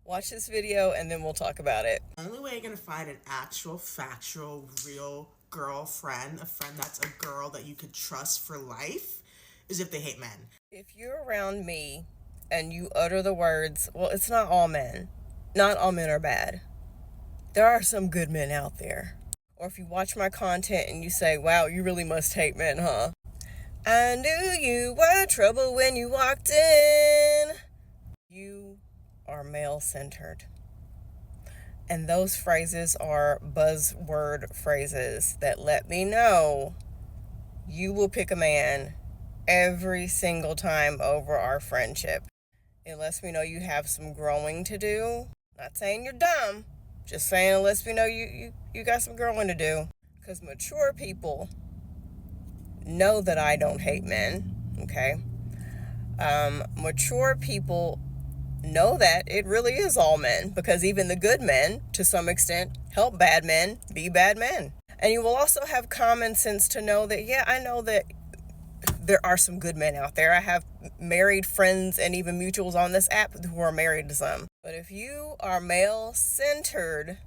Watch this video and then we'll talk about it. The only way you're going to find an actual, factual, real girlfriend, a friend that's a girl that you could trust for life, is if they hate men. If you're around me and you utter the words, well, it's not all men. Not all men are bad. There are some good men out there. Or if you watch my content and you say, wow, you really must hate men, huh? I knew you were trouble when you walked in. You are male-centered. And those phrases are buzzword phrases that let me know you will pick a man every single time over our friendship. It lets me know you have some growing to do. Not saying you're dumb, just saying it lets me know you got some growing to do. Because mature people know that I don't hate men, okay? Mature people know that it really is all men, because even the good men, to some extent, help bad men be bad men. And you will also have common sense to know that, yeah, I know that there are some good men out there. I have married friends and even mutuals on this app who are married to some. But if you are male-centered,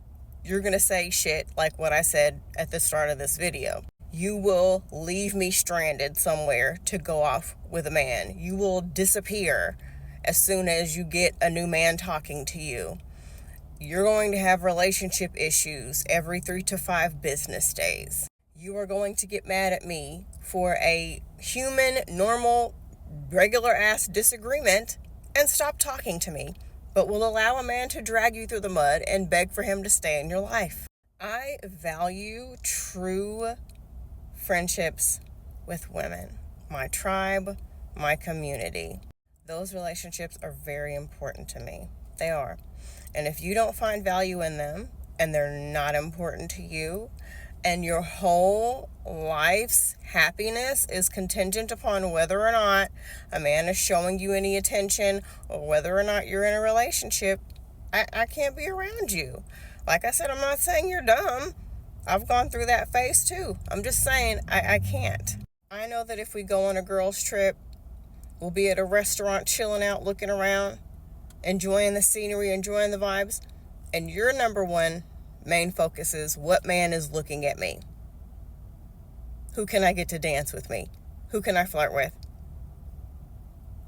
you're going to say shit like what I said at the start of this video. You will leave me stranded somewhere to go off with a man. You will disappear as soon as you get a new man talking to you. You're going to have relationship issues every 3 to 5 business days. You are going to get mad at me for a human, normal, regular-ass disagreement and stop talking to me, but will allow a man to drag you through the mud and beg for him to stay in your life. I value true friendships with women, my tribe, my community. Those relationships are very important to me. They are. And if you don't find value in them and they're not important to you, and your whole life's happiness is contingent upon whether or not a man is showing you any attention or whether or not you're in a relationship, I can't be around you. Like I said, I'm not saying you're dumb. I've gone through that phase too. I'm just saying I can't. I know that if we go on a girls' trip, we'll be at a restaurant chilling out, looking around, enjoying the scenery, enjoying the vibes, and your number one main focus is what man is looking at me. Who can I get to dance with me? Who can I flirt with?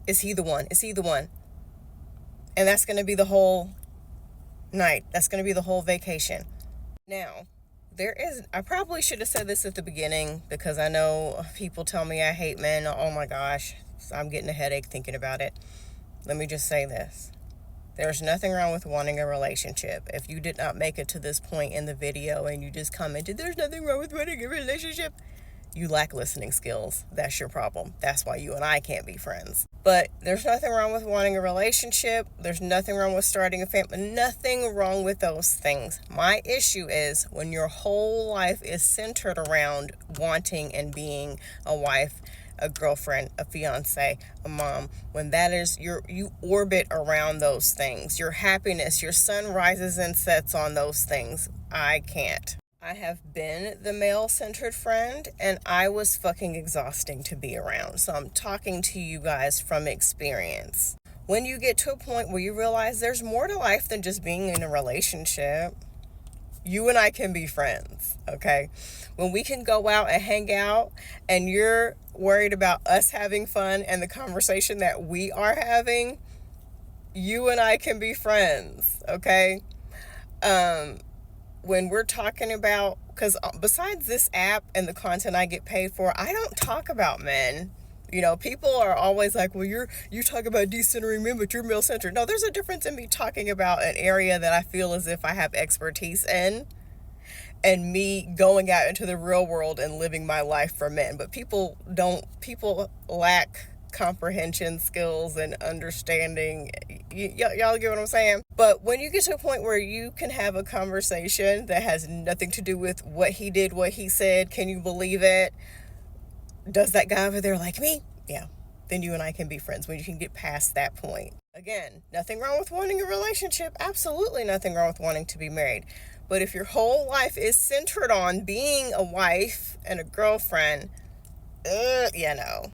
Is he the one? Is he the one? And that's going to be the whole night. That's going to be the whole vacation. Now, I probably should have said this at the beginning because I know people tell me I hate men. Oh my gosh, I'm getting a headache thinking about it. Let me just say this. There's nothing wrong with wanting a relationship. If you did not make it to this point in the video and you just commented, there's nothing wrong with wanting a relationship, you lack listening skills. That's your problem. That's why you and I can't be friends. But there's nothing wrong with wanting a relationship. There's nothing wrong with starting a family. Nothing wrong with those things. My issue is when your whole life is centered around wanting and being a wife, a girlfriend, a fiance, a mom, when that is you orbit around those things. Your happiness, your sun rises and sets on those things. I can't. I have been the male-centered friend, and I was fucking exhausting to be around. So I'm talking to you guys from experience. When you get to a point where you realize there's more to life than just being in a relationship, you and I can be friends, okay? When we can go out and hang out and you're worried about us having fun and the conversation that we are having, you and I can be friends, okay? When we're talking about, because besides this app and the content I get paid for, I don't talk about men. You know, people are always like, well, you talk about decentering men, but you're male-centered. No, there's a difference in me talking about an area that I feel as if I have expertise in and me going out into the real world and living my life for men. But people lack comprehension skills and understanding. Y'all get what I'm saying? But when you get to a point where you can have a conversation that has nothing to do with what he did, what he said, can you believe it? Does that guy over there like me? Yeah. Then you and I can be friends when you can get past that point. Again, nothing wrong with wanting a relationship. Absolutely nothing wrong with wanting to be married. But if your whole life is centered on being a wife and a girlfriend, no.